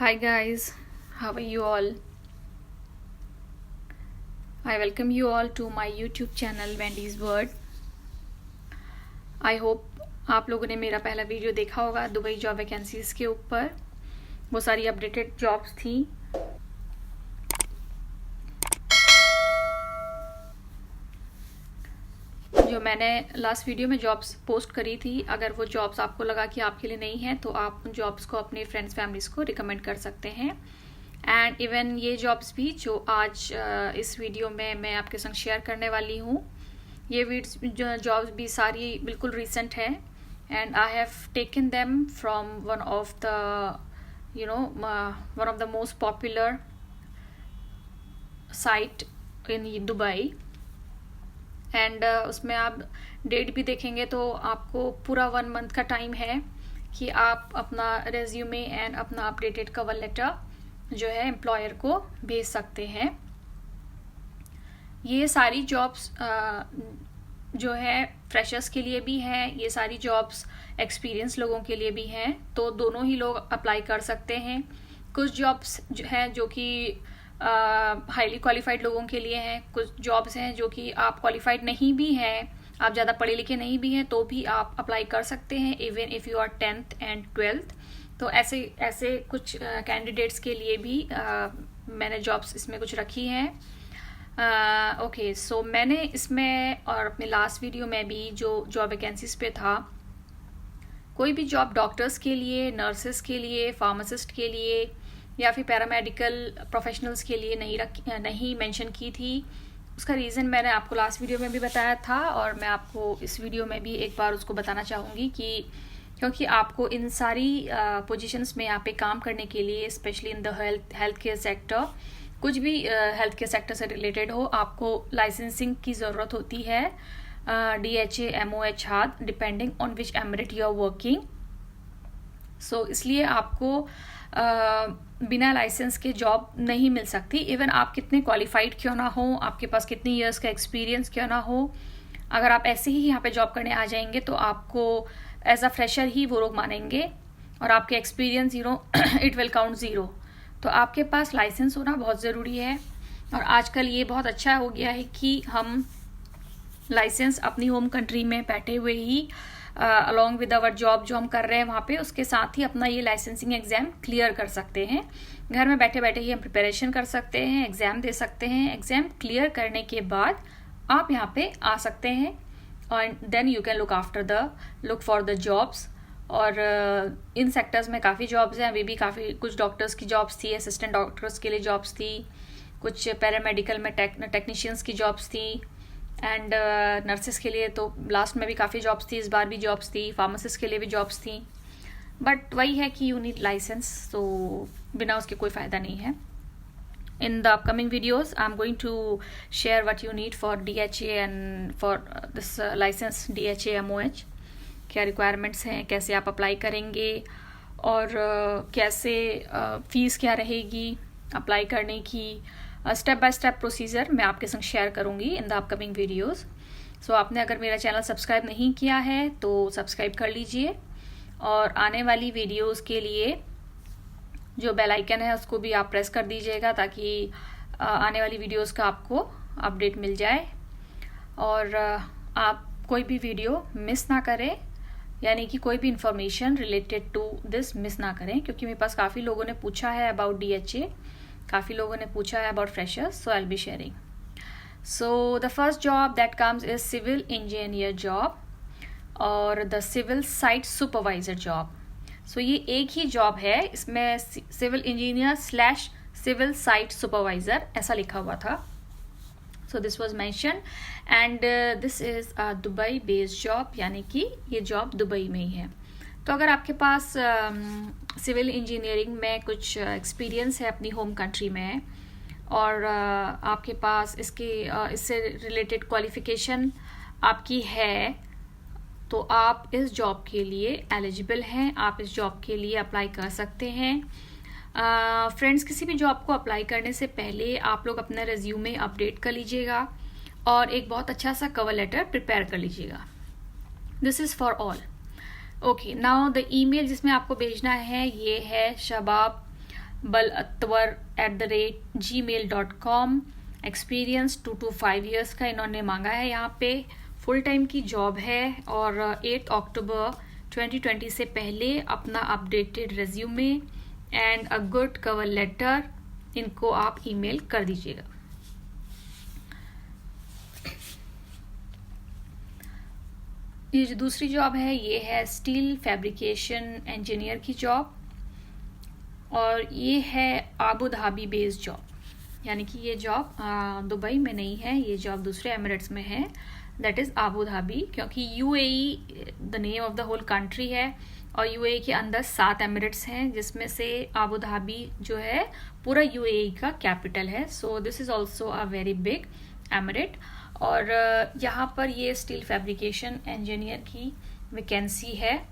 Hi guys, how are you all? I welcome you all to my YouTube channel Wendy's World. I hope आप लोगों ने मेरा पहला video देखा होगा दुबई जॉब वैकेंसीज के ऊपर। वो सारी अपडेटेड जॉब्स थी। जो मैंने लास्ट वीडियो में जॉब्स पोस्ट करी थी, अगर वो जॉब्स आपको लगा कि आपके लिए नहीं है तो आप उन जॉब्स को अपने फ्रेंड्स फैमिलीज को रिकमेंड कर सकते हैं। एंड इवन ये जॉब्स भी जो आज इस वीडियो में मैं आपके संग शेयर करने वाली हूँ, ये जॉब्स भी सारी बिल्कुल रिसेंट है। And I have taken them from one of the most popular site in Dubai. And उसमें आप डेट भी देखेंगे तो आपको पूरा 1 मंथ का टाइम है कि आप अपना रेज्यूमे एंड अपना अपडेटेड कवर लेटर जो है एम्प्लॉयर को भेज सकते हैं। ये सारी जॉब्स जो है फ्रेशर्स के लिए भी हैं, ये सारी जॉब्स एक्सपीरियंस लोगों के लिए भी हैं, तो दोनों ही लोग अप्लाई कर सकते हैं। कुछ जॉब्स जो हैं जो कि हाईली क्वालिफाइड लोगों के लिए हैं, कुछ जॉब्स हैं जो कि आप क्वालिफाइड नहीं भी हैं, आप ज़्यादा पढ़े लिखे नहीं भी हैं तो भी आप अप्लाई कर सकते हैं, even if you are 10th and 12th। तो ऐसे कुछ कैंडिडेट्स के लिए भी मैंने जॉब्स इसमें कुछ रखी हैं। ओके, सो मैंने इसमें और अपने लास्ट वीडियो में भी जो जॉब वैकेंसीज पे था, कोई भी जॉब डॉक्टर्स के लिए, नर्सेस के लिए, फार्मासिस्ट के लिए या फिर पैरामेडिकल प्रोफेशनल्स के लिए नहीं मेंशन की थी। उसका रीज़न मैंने आपको लास्ट वीडियो में भी बताया था और मैं आपको इस वीडियो में भी एक बार उसको बताना चाहूँगी कि क्योंकि आपको इन सारी पोजीशंस में यहाँ पे काम करने के लिए, specially in the health care sector, कुछ भी हेल्थ केयर सेक्टर से रिलेटेड हो, आपको लाइसेंसिंग की ज़रूरत होती है, DHA MOH हाथ, depending on which emirate you are working. So इसलिए आपको बिना लाइसेंस के जॉब नहीं मिल सकती। इवन आप कितने क्वालिफाइड क्यों ना हो, आपके पास कितनी ईयर्स का एक्सपीरियंस क्यों ना हो, अगर आप ऐसे ही यहाँ पे जॉब करने आ जाएंगे तो आपको एज अ फ्रेशर ही वो लोग मानेंगे और आपके एक्सपीरियंस इट विल काउंट 0। तो आपके पास लाइसेंस होना बहुत ज़रूरी है। और आजकल ये बहुत अच्छा हो गया है कि हम लाइसेंस अपनी होम कंट्री में बैठे हुए ही अलॉन्ग विद आवर जॉब जो हम कर रहे हैं वहाँ पे, उसके साथ ही अपना ये लाइसेंसिंग एग्ज़ाम क्लियर कर सकते हैं। घर में बैठे बैठे ही हम प्रिपरेशन कर सकते हैं, एग्ज़ाम दे सकते हैं। एग्ज़ाम क्लियर करने के बाद आप यहाँ पे आ सकते हैं और then you can look for the jobs. और इन सेक्टर्स में काफ़ी जॉब्स हैं, अभी भी काफ़ी कुछ डॉक्टर्स की जॉब्स थी, असिस्टेंट डॉक्टर्स के लिए जॉब्स थी, कुछ पैरामेडिकल में टेक्नीशियंस की जॉब्स थी, एंड नर्सेस के लिए तो लास्ट में भी काफ़ी जॉब्स थी, इस बार भी जॉब्स थी, फार्मासिस्ट के लिए भी जॉब्स थी। बट वही है कि यू नीड लाइसेंस, तो बिना उसके कोई फ़ायदा नहीं है। In the upcoming videos, I'm going to share what you need for DHA and for this license DHA MOH, क्या requirements हैं, कैसे आप अप्लाई करेंगे और कैसे फीस क्या रहेगी अप्लाई करने की, स्टेप बाय स्टेप प्रोसीजर मैं आपके संग शेयर करूँगी इन द अपकमिंग वीडियोज़। सो आपने अगर मेरा चैनल सब्सक्राइब नहीं किया है तो सब्सक्राइब कर लीजिए और आने वाली वीडियोज़ के लिए जो बेल आइकन है उसको भी आप प्रेस कर दीजिएगा ताकि आने वाली वीडियोस का आपको अपडेट मिल जाए और आप कोई भी वीडियो मिस ना करें, यानी कि कोई भी information related to this miss ना करें, क्योंकि मेरे पास काफ़ी लोगों ने पूछा है अबाउट DHA, काफ़ी लोगों ने पूछा है about freshers, so I will be sharing. So the first job that comes is civil engineer job और the civil site supervisor job. So ये एक ही जॉब है, इसमें civil engineer / civil site supervisor ऐसा लिखा हुआ था। So this was mention and this is a Dubai based job, यानी कि ये जॉब दुबई में ही है। तो अगर आपके पास सिविल इंजीनियरिंग में कुछ एक्सपीरियंस है अपनी होम कंट्री में और आपके पास इससे रिलेटेड क्वालिफिकेशन आपकी है, तो आप इस जॉब के लिए एलिजिबल हैं, आप इस जॉब के लिए अप्लाई कर सकते हैं। फ्रेंड्स, किसी भी जॉब को अप्लाई करने से पहले आप लोग अपना रेज्यूमे अपडेट कर लीजिएगा और एक बहुत अच्छा सा कवर लेटर प्रिपेयर कर लीजिएगा। This is for all. Okay, now the email जिसमें आपको भेजना है ये है shabab balatwar@gmail.com। Experience 2 to 5 years का इन्होंने मांगा है यहाँ पे। फुल टाइम की जॉब है और 8 अक्टूबर 2020 से पहले अपना updated resume and a good cover letter इनको आप ईमेल कर दीजिएगा। ये जो दूसरी जॉब है ये है स्टील फैब्रिकेशन इंजीनियर की जॉब और ये है आबू धाबी बेस्ड जॉब, यानी कि ये जॉब दुबई में नहीं है, ये जॉब दूसरे एमिरेट्स में है, दैट इज़ आबू धाबी, क्योंकि UAE the name of the whole country है और यूएई के अंदर 7 एमिरेट्स हैं जिसमें से आबू धाबी जो है पूरा यूएई का कैपिटल है। So this is also a very big emirate और यहाँ पर ये स्टील फैब्रिकेशन इंजीनियर की वैकेंसी है।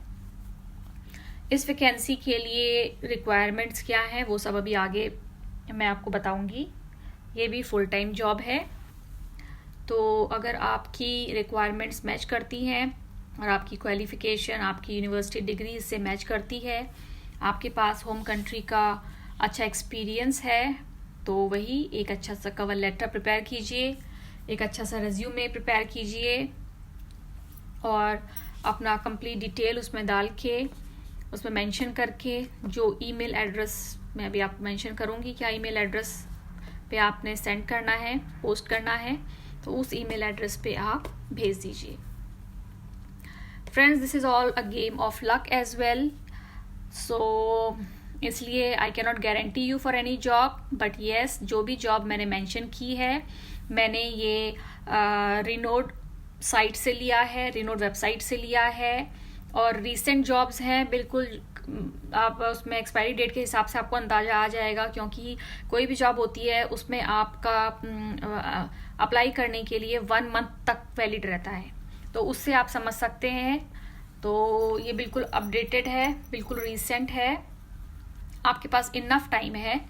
इस वैकेंसी के लिए रिक्वायरमेंट्स क्या हैं वो सब अभी आगे मैं आपको बताऊंगी। ये भी फुल टाइम जॉब है, तो अगर आपकी रिक्वायरमेंट्स मैच करती हैं और आपकी क्वालिफिकेशन आपकी यूनिवर्सिटी डिग्री इससे मैच करती है, आपके पास होम कंट्री का अच्छा एक्सपीरियंस है, तो वही एक अच्छा सा कवर लेटर प्रिपेयर कीजिए, एक अच्छा सा रेज्यूमे प्रिपेयर कीजिए और अपना कंप्लीट डिटेल उसमें डाल के उसमें मेंशन करके जो ईमेल एड्रेस मैं अभी आपको मेंशन करूँगी क्या ईमेल एड्रेस पे आपने सेंड करना है, पोस्ट करना है, तो उस ईमेल एड्रेस पे आप भेज दीजिए। Friends, this is all a game of luck as well, so इसलिए I can not guarantee you for any job, but yes जो भी जॉब मैंने मेंशन की है मैंने ये रिनोड साइट से लिया है, रिनोड वेबसाइट से लिया है और रीसेंट जॉब्स हैं, बिल्कुल आप उसमें एक्सपायरी डेट के हिसाब से आपको अंदाजा आ जाएगा, क्योंकि कोई भी जॉब होती है उसमें आपका अप्लाई करने के लिए 1 month तक वैलिड रहता है, तो उससे आप समझ सकते हैं। तो ये बिल्कुल अपडेटेड है, बिल्कुल रीसेंट है, आपके पास इनफ टाइम है,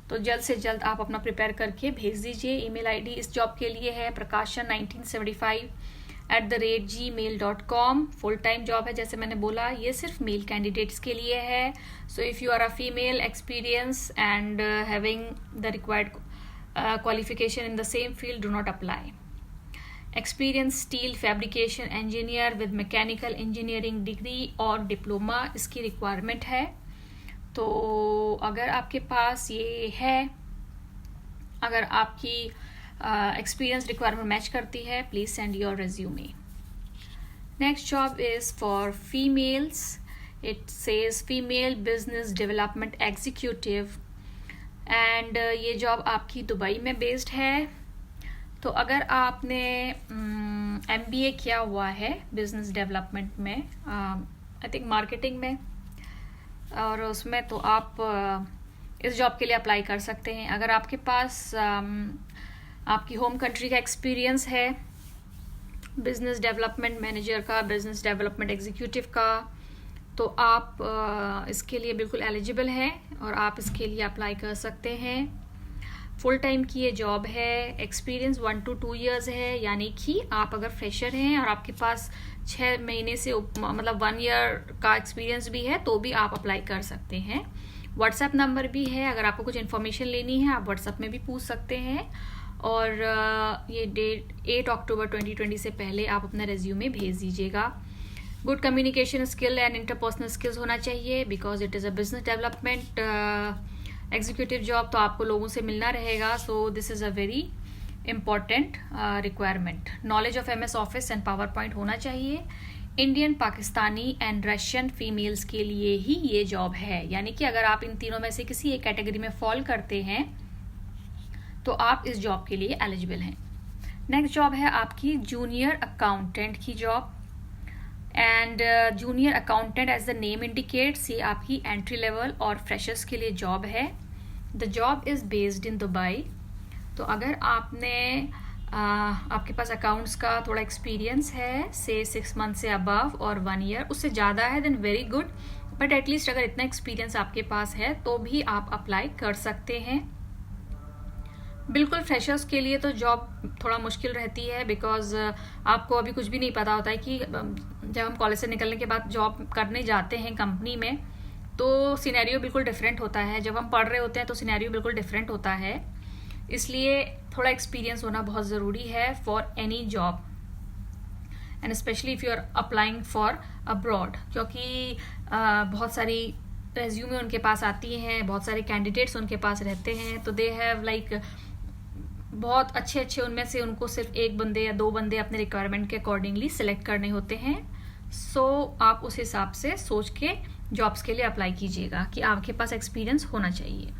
तो जल्द से जल्द आप अपना प्रिपेयर करके भेज दीजिए। ईमेल आईडी इस जॉब के लिए है prakashan1975@gmail.com। फुल टाइम जॉब है, जैसे मैंने बोला ये सिर्फ मेल कैंडिडेट्स के लिए है। So if you are a female experience and having the required qualification in the same field, do not apply. Experienced steel fabrication engineer with mechanical engineering degree और डिप्लोमा इसकी रिक्वायरमेंट है। तो अगर आपके पास ये है, अगर आपकी एक्सपीरियंस रिक्वायरमेंट मैच करती है, please send your resume. Next job is for females, it says female business development executive and ये जॉब आपकी दुबई में बेस्ड है। तो अगर आपने MBA किया हुआ है बिजनेस डेवलपमेंट में, आई थिंक मार्केटिंग में, और उसमें तो आप इस जॉब के लिए अप्लाई कर सकते हैं। अगर आपके पास आपकी होम कंट्री का एक्सपीरियंस है बिजनेस डेवलपमेंट मैनेजर का, बिजनेस डेवलपमेंट एग्जीक्यूटिव का, तो आप इसके लिए बिल्कुल एलिजिबल हैं और आप इसके लिए अप्लाई कर सकते हैं। फुल टाइम की ये जॉब है, एक्सपीरियंस 1 to 2 years है, यानी कि आप अगर फ्रेशर हैं और आपके पास 6 महीने से मतलब 1 year का एक्सपीरियंस भी है तो भी आप अप्लाई कर सकते हैं। व्हाट्सएप नंबर भी है, अगर आपको कुछ इन्फॉर्मेशन लेनी है आप व्हाट्सएप में भी पूछ सकते हैं। और ये डेट 8 अक्टूबर 2020 से पहले आप अपना रेज्यूमे भेज दीजिएगा। Good communication skill and interpersonal skills होना चाहिए, because it is a business development executive job, तो आपको लोगों से मिलना रहेगा। So this is a very important requirement. Knowledge of MS office and power point होना चाहिए। Indian, Pakistani and Russian females के लिए ही ये जॉब है, यानी कि अगर आप इन तीनों में से किसी एक कैटेगरी में फॉल करते हैं तो आप इस जॉब के लिए एलिजिबल हैं। नेक्स्ट जॉब है आपकी जूनियर अकाउंटेंट की job and junior accountant as the name indicates, ये आपकी एंट्री लेवल और फ्रेशर्स के लिए जॉब है। The job is based in Dubai. तो अगर आपने आपके पास अकाउंट्स का थोड़ा एक्सपीरियंस है, से 6 months से अबव और 1 year, उससे ज़्यादा है then very good, but at least अगर इतना एक्सपीरियंस आपके पास है तो भी आप अप्लाई कर सकते हैं। बिल्कुल फ्रेशर्स के लिए तो जॉब थोड़ा मुश्किल रहती है, बिकॉज आपको अभी कुछ भी नहीं पता होता है कि जब हम कॉलेज से निकलने के बाद जॉब करने जाते हैं कंपनी में तो सिनेरियो बिल्कुल डिफरेंट होता है। जब हम पढ़ रहे होते हैं तो सिनेरियो बिल्कुल डिफरेंट होता है, इसलिए थोड़ा एक्सपीरियंस होना बहुत ज़रूरी है for any job, and specially if you are applying for abroad, क्योंकि बहुत सारी रेज्यूमे उनके पास आती हैं, बहुत सारे कैंडिडेट्स उनके पास रहते हैं, तो दे हैव लाइक बहुत अच्छे अच्छे, उनमें से उनको सिर्फ एक बंदे या दो बंदे अपने रिक्वायरमेंट के अकॉर्डिंगली सिलेक्ट करने होते हैं। सो आप उस हिसाब से सोच के जॉब्स के लिए अप्लाई कीजिएगा कि आपके पास एक्सपीरियंस होना चाहिए।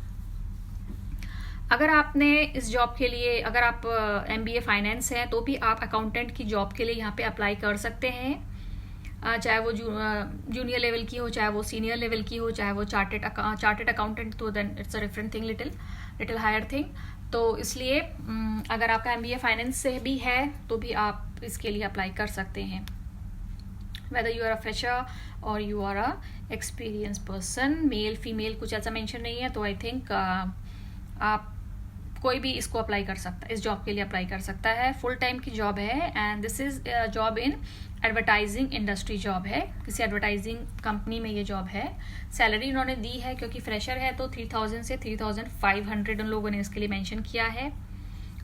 अगर आपने इस जॉब के लिए, अगर आप MBA फाइनेंस है तो भी आप अकाउंटेंट की जॉब के लिए यहाँ पे अप्लाई कर सकते हैं, चाहे वो जूनियर लेवल की हो, चाहे वो सीनियर लेवल की हो, चाहे वो चार्टेड अकाउंटेंट, तो then it's a different thing, little higher thing. तो इसलिए अगर आपका MBA फाइनेंस से भी है तो भी आप इसके लिए अप्लाई कर सकते हैं, whether you are a fresher or you are a experienced person, male female कुछ ऐसा मेंशन नहीं है, तो आई थिंक आप कोई भी इसको अप्लाई कर सकता है, इस जॉब के लिए अप्लाई कर सकता है। फुल टाइम की जॉब है, and this is job in advertising industry job है, किसी एडवर्टाइजिंग कंपनी में ये जॉब है। सैलरी उन्होंने दी है, क्योंकि फ्रेशर है तो 3000 से 3500 उन लोगों ने इसके लिए मेंशन किया है।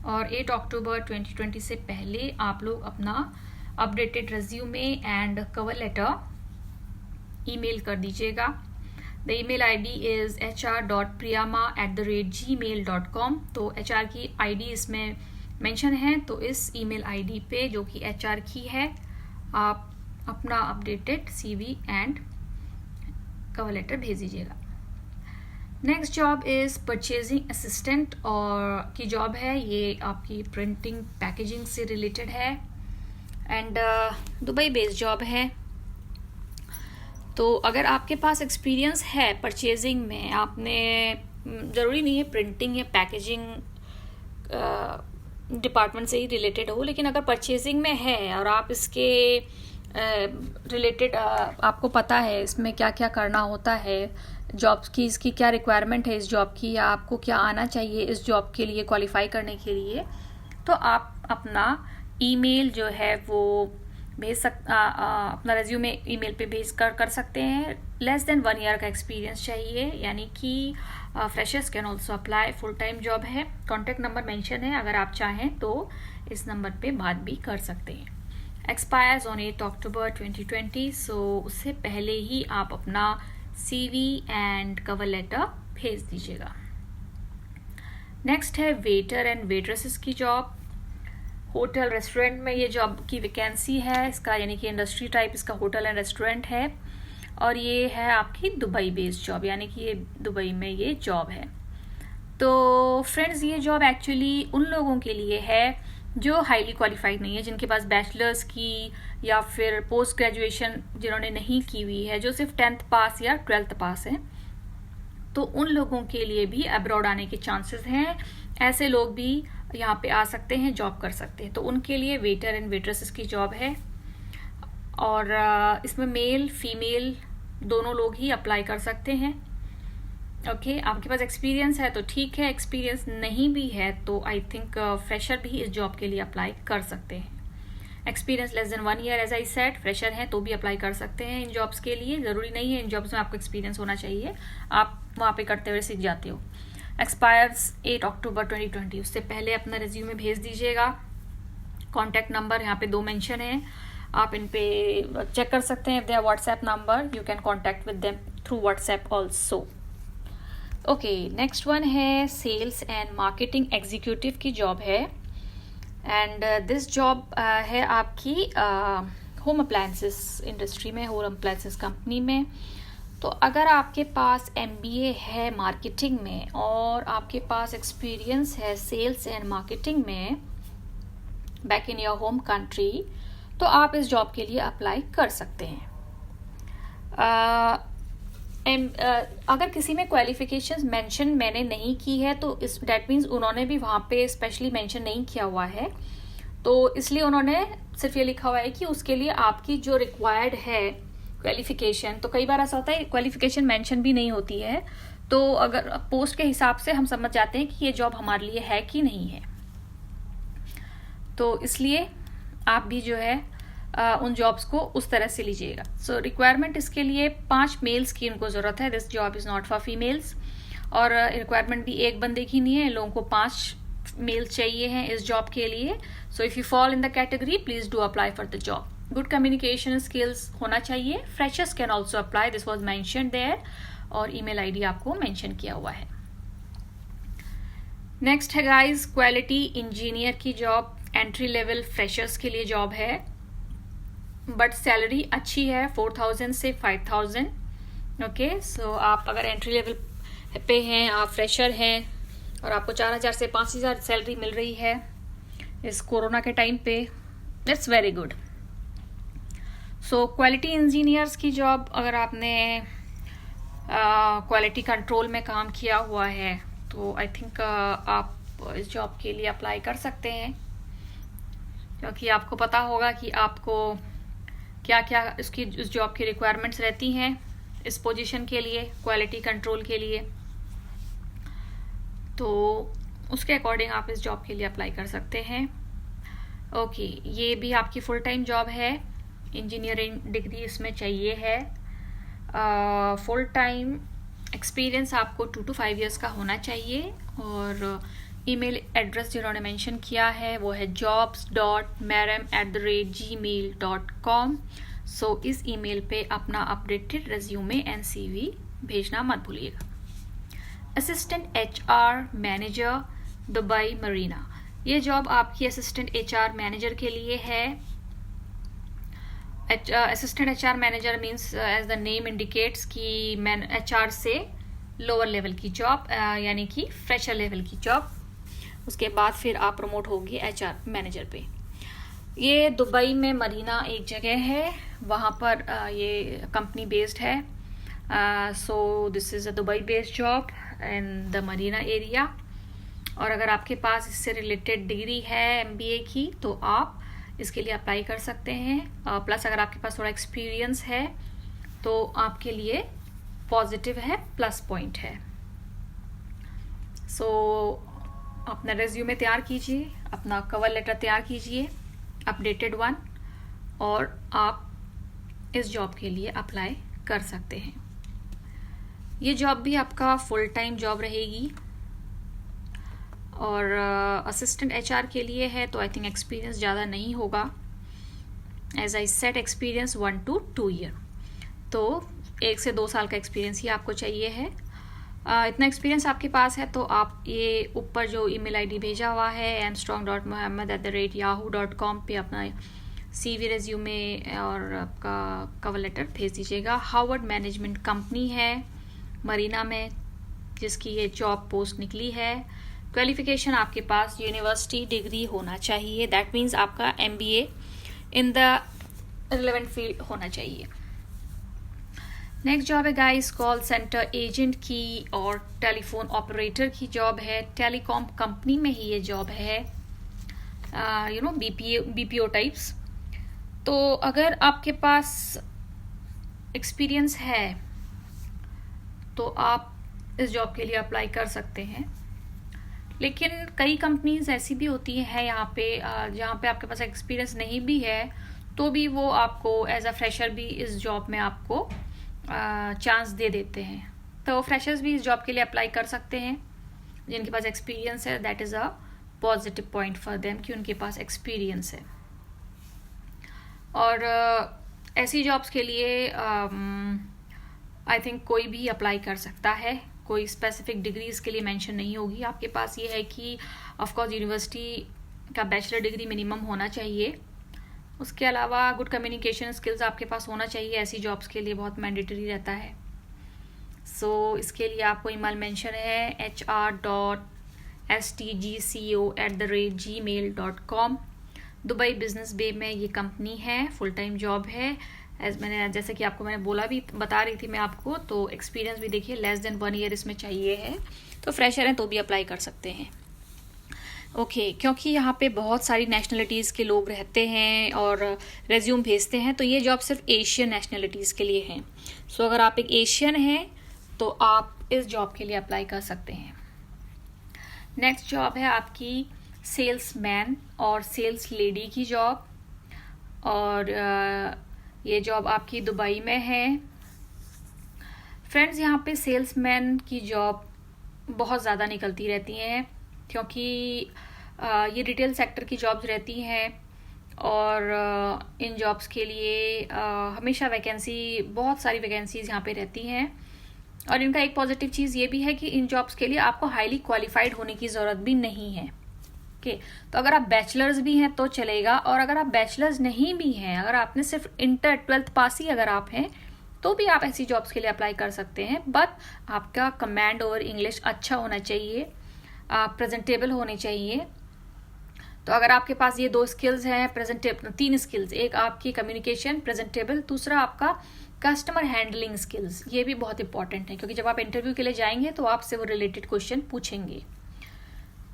और 8 अक्टूबर 2020 से पहले आप लोग अपना updated resume and cover letter email कर दीजिएगा। The email ID is hr.priyama@gmail.com। तो HR की ID इसमें मेंशन है, तो इस ईमेल ID पे जो कि HR की है, आप अपना updated CV and cover letter भेज दीजिएगा। Next job is purchasing assistant और की जॉब है, ये आपकी प्रिंटिंग पैकेजिंग से रिलेटेड है, एंड दुबई बेस्ड जॉब है। तो अगर आपके पास एक्सपीरियंस है परचेजिंग में, आपने ज़रूरी नहीं है प्रिंटिंग या पैकेजिंग डिपार्टमेंट से ही रिलेटेड हो, लेकिन अगर परचेजिंग में है और आप इसके रिलेटेड आपको पता है इसमें क्या क्या करना होता है, जॉब्स की इसकी क्या रिक्वायरमेंट है इस जॉब की, या आपको क्या आना चाहिए इस जॉब के लिए क्वालिफाई करने के लिए, तो आप अपना ईमेल जो है वो अपना रेज्यूमे ईमेल पे भेज कर सकते हैं। लेस देन 1 ईयर का एक्सपीरियंस चाहिए, यानी कि freshers can also apply, full time job है। कॉन्टैक्ट नंबर मेंशन है, अगर आप चाहें तो इस नंबर पे बात भी कर सकते हैं। एक्सपायर्स ऑन 8 अक्टूबर 2020, सो उससे पहले ही आप अपना CV एंड कवर लेटर भेज दीजिएगा। नेक्स्ट है वेटर एंड वेट्रेसेस की जॉब। होटल रेस्टोरेंट में ये जॉब की वैकेंसी है, इसका यानी कि इंडस्ट्री टाइप इसका होटल एंड रेस्टोरेंट है, और ये है आपकी दुबई बेस्ड जॉब, यानी कि ये दुबई में ये जॉब है। तो फ्रेंड्स, ये जॉब एक्चुअली उन लोगों के लिए है जो हाईली क्वालिफाइड नहीं है, जिनके पास बैचलर्स की या फिर पोस्ट ग्रेजुएशन जिन्होंने नहीं की हुई है, जो सिर्फ 10th पास या 12th पास है, तो उन लोगों के लिए भी अब्रॉड आने के चांसेस हैं। ऐसे लोग भी यहाँ पे आ सकते हैं, जॉब कर सकते हैं, तो उनके लिए वेटर एंड वेट्रेसेस की जॉब है, और इसमें मेल फीमेल दोनों लोग ही अप्लाई कर सकते हैं। ओके, आपके पास एक्सपीरियंस है तो ठीक है, एक्सपीरियंस नहीं भी है तो आई थिंक फ्रेशर भी इस जॉब के लिए अप्लाई कर सकते हैं। Experience less than 1 year, as I said, fresher हैं तो भी अप्लाई कर सकते हैं इन जॉब्स के लिए। ज़रूरी नहीं है इन जॉब्स में आपको एक्सपीरियंस होना चाहिए, आप वहाँ पे करते हुए सीख जाते हो। एक्सपायर्स 8 अक्टूबर 2020, उससे पहले अपना रिज्यूमे भेज दीजिएगा। कॉन्टैक्ट नंबर यहाँ पे 2 मेंशन है, आप इन पे चेक कर सकते हैं। If they are WhatsApp number, you can contact with them through WhatsApp also. Okay, next one है सेल्स एंड मार्केटिंग एग्जीक्यूटिव की जॉब है, एंड दिस जॉब है आपकी होम अप्लायंसेस इंडस्ट्री में, होम अप्लायंसेस कंपनी में। तो अगर आपके पास MBA है मार्केटिंग में और आपके पास एक्सपीरियंस है सेल्स एंड मार्केटिंग में back in your home country, तो आप इस जॉब के लिए अप्लाई कर सकते हैं। अगर किसी में क्वालिफिकेशंस मेंशन मैंने नहीं की है तो इस डैट मीन्स उन्होंने भी वहाँ पे स्पेशली मेंशन नहीं किया हुआ है, तो इसलिए उन्होंने सिर्फ ये लिखा हुआ है कि उसके लिए आपकी जो रिक्वायर्ड है क्वालिफिकेशन। तो कई बार ऐसा होता है क्वालिफिकेशन मेंशन भी नहीं होती है, तो अगर पोस्ट के हिसाब से हम समझ जाते हैं कि ये जॉब हमारे लिए है कि नहीं है। तो इसलिए आप भी जो है उन जॉब्स को उस तरह से लीजिएगा। सो रिक्वायरमेंट इसके लिए 5 मेल्स की उनको ज़रूरत है। This job is not for females. और रिक्वायरमेंट भी एक बंदे की नहीं है, लोगों को 5 मेल्स चाहिए हैं इस जॉब के लिए। So if you fall in the category please do apply for the job. Good communication skills होना चाहिए। Freshers can also apply, this was mention there, और ईमेल आईडी आपको मेंशन किया हुआ है। नेक्स्ट है गाइस क्वालिटी इंजीनियर की job. Entry level freshers के लिए जॉब है, बट सैलरी अच्छी है 4000 से 5000। ओके, सो आप अगर एंट्री लेवल पे हैं, आप फ्रेशर हैं और आपको 4000 से 5000 सैलरी मिल रही है इस कोरोना के टाइम पे, that's very good. So quality engineers की जॉब, अगर आपने क्वालिटी कंट्रोल में काम किया हुआ है तो आई थिंक आप इस जॉब के लिए अप्लाई कर सकते हैं, क्योंकि आपको पता होगा कि आपको क्या क्या इसकी इस जॉब की रिक्वायरमेंट्स रहती हैं इस पोजीशन के लिए, क्वालिटी कंट्रोल के लिए। तो उसके अकॉर्डिंग आप इस जॉब के लिए अप्लाई कर सकते हैं। ओके, ये भी आपकी फुल टाइम जॉब है। इंजीनियरिंग डिग्री इसमें चाहिए है। फुल टाइम एक्सपीरियंस आपको 2 to 5 years का होना चाहिए। और ईमेल एड्रेस जिन्होंने मेंशन किया है वो है jobs.maram@gmail.com। सो इस ईमेल पे अपना अपडेटेड रेज्यूमे एंड CV भेजना मत भूलिएगा। Assistant HR manager, Dubai Marina. ये जॉब आपकी असिस्टेंट HR मैनेजर के लिए है। Assistant HR manager means as the name indicates कि HR से लोअर लेवल की जॉब, यानी कि फ्रेशर लेवल की जॉब। उसके बाद फिर आप प्रमोट होगी HR मैनेजर पे। ये दुबई में मरीना एक जगह है, वहाँ पर ये कंपनी बेस्ड है। So this is a Dubai based job in the Marina area. और अगर आपके पास इससे रिलेटेड डिग्री है MBA की तो आप इसके लिए अप्लाई कर सकते हैं। प्लस अगर आपके पास थोड़ा एक्सपीरियंस है तो आपके लिए पॉजिटिव है, प्लस पॉइंट है। सो अपना रेज्यूमे तैयार कीजिए, अपना कवर लेटर तैयार कीजिए, अपडेटेड वन, और आप इस जॉब के लिए अप्लाई कर सकते हैं। ये जॉब भी आपका फुल टाइम जॉब रहेगी और असिस्टेंट HR के लिए है, तो आई थिंक एक्सपीरियंस ज़्यादा नहीं होगा। As I said experience 1 to 2 year, तो 1 से 2 साल का एक्सपीरियंस ही आपको चाहिए है। इतना एक्सपीरियंस आपके पास है तो आप ये ऊपर जो ईमेल आईडी भेजा हुआ है amstrong.mohammed@yahoo.com पे अपना CV, रेज्यूमे और आपका कवर लेटर भेज दीजिएगा। हार्वर्ड मैनेजमेंट कंपनी है मरीना में जिसकी ये जॉब पोस्ट निकली है। क्वालिफिकेशन आपके पास यूनिवर्सिटी डिग्री होना चाहिए, दैट मीन्स आपका MBA in the relevant field होना चाहिए। नेक्स्ट जॉब है गाइस कॉल सेंटर एजेंट की और टेलीफोन ऑपरेटर की जॉब है। टेलीकॉम कंपनी में ही ये जॉब है, BPO टाइप्स। तो अगर आपके पास एक्सपीरियंस है तो आप इस जॉब के लिए अप्लाई कर सकते हैं। लेकिन कई कंपनीज ऐसी भी होती हैं यहाँ पे जहाँ पे आपके पास एक्सपीरियंस नहीं भी है तो भी वो आपको एज अ फ्रेशर भी इस जॉब में आपको चांस दे देते हैं। तो फ्रेशर्स भी इस जॉब के लिए अप्लाई कर सकते हैं जिनके पास एक्सपीरियंस है। That is a positive point for them कि उनके पास एक्सपीरियंस है। और ऐसी जॉब्स के लिए आई थिंक कोई भी अप्लाई कर सकता है, कोई स्पेसिफिक डिग्री इसके लिए मेंशन नहीं होगी। आपके पास ये है कि ऑफकोर्स यूनिवर्सिटी का बैचलर डिग्री मिनिमम होना चाहिए। उसके अलावा गुड कम्युनिकेशन स्किल्स आपके पास होना चाहिए, ऐसी जॉब्स के लिए बहुत मैंडेटरी रहता है। सो इसके लिए आपको ईमेल मेंशन है hr.stgco@gmail.com। दुबई बिजनेस बे में ये कंपनी है, फुल टाइम जॉब है। जैसे कि मैंने बता रही थी मैं आपको, तो एक्सपीरियंस भी देखिए लेस देन 1 year इसमें चाहिए है। तो फ्रेशर हैं तो भी अप्लाई कर सकते हैं। ओके, क्योंकि यहाँ पे बहुत सारी नेशनलिटीज़ के लोग रहते हैं और रेज्यूम भेजते हैं, तो ये जॉब सिर्फ एशियन नेशनलिटीज़ के लिए है। सो अगर आप एक एशियन हैं तो आप इस जॉब के लिए अप्लाई कर सकते हैं। नेक्स्ट जॉब है आपकी सेल्समैन और सेल्स लेडी की जॉब। और ये जॉब आपकी दुबई में है। फ्रेंड्स, यहाँ पे सेल्समैन की जॉब बहुत ज़्यादा निकलती रहती हैं, क्योंकि ये रिटेल सेक्टर की जॉब्स रहती हैं और इन जॉब्स के लिए हमेशा बहुत सारी वैकेंसीज यहाँ पे रहती हैं। और इनका एक पॉजिटिव चीज़ ये भी है कि इन जॉब्स के लिए आपको हाईली क्वालिफाइड होने की ज़रूरत भी नहीं है। ओके, तो अगर आप बैचलर्स भी हैं तो चलेगा, और अगर आप बैचलर्स नहीं भी हैं, अगर आपने सिर्फ इंटर 12th पास ही अगर आप हैं, तो भी आप ऐसी जॉब्स के लिए अप्लाई कर सकते हैं। बट आपका कमांड ओवर इंग्लिश अच्छा होना चाहिए, आप प्रेजेंटेबल होने चाहिए। तो अगर आपके पास ये 2 स्किल्स हैं, 3 स्किल्स, एक आपकी कम्युनिकेशन प्रेजेंटेबल, दूसरा आपका कस्टमर हैंडलिंग स्किल्स, ये भी बहुत इंपॉर्टेंट है, क्योंकि जब आप इंटरव्यू के लिए जाएंगे तो आपसे वो रिलेटेड क्वेश्चन पूछेंगे।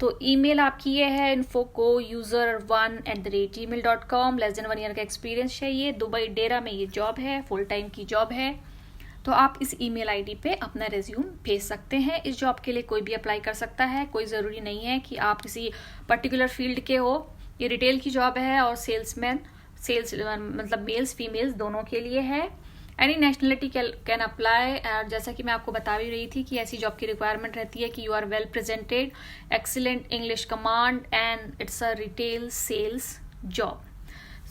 तो ईमेल आपकी ये है info.user1@gmail.com। लेस देन 1 ईयर का एक्सपीरियंस चाहिए। दुबई डेरा में ये जॉब है, फुल टाइम की जॉब है। तो आप इस ईमेल आईडी पे अपना रिज्यूम भेज सकते हैं। इस जॉब के लिए कोई भी अप्लाई कर सकता है, कोई ज़रूरी नहीं है कि आप किसी पर्टिकुलर फील्ड के हो। ये रिटेल की जॉब है और सेल्स मतलब मेल्स फीमेल्स दोनों के लिए है। Any nationality can apply. और जैसा कि मैं आपको बता भी रही थी कि ऐसी जॉब की रिक्वायरमेंट रहती है कि you are well presented, excellent English command, and it's a retail sales job.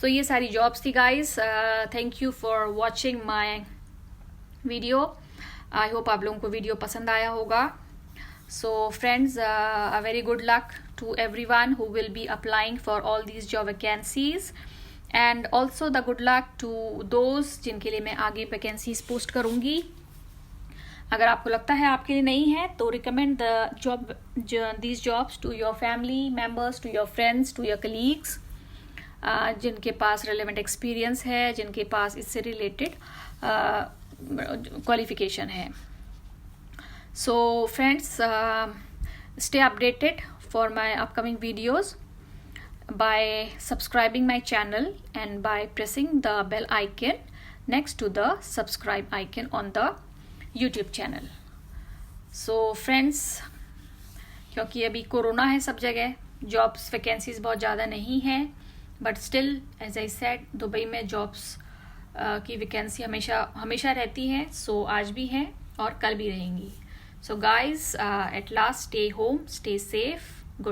So ये सारी जॉब्स थी guys. Thank you for watching my video. I hope आप लोगों को वीडियो पसंद आया होगा। So friends, a very good luck to everyone who will be applying for all these job vacancies, and also the good luck to those जिनके लिए मैं आगे वैकेंसीज पोस्ट करूँगी। अगर आपको लगता है आपके लिए नहीं है तो recommend these jobs to your family members, to your friends, to your colleagues, जिनके पास relevant experience है, जिनके पास इससे related qualification है। So friends, stay updated for my upcoming videos by subscribing my channel and by pressing the bell icon next to the subscribe icon on the YouTube channel. So friends, क्योंकि अभी corona है सब जगह, jobs vacancies बहुत ज़्यादा नहीं है, but still as I said Dubai में जॉब्स की वैकेंसी हमेशा रहती है। सो आज भी है और कल भी रहेंगी। So guys, at last stay home, stay safe, good luck.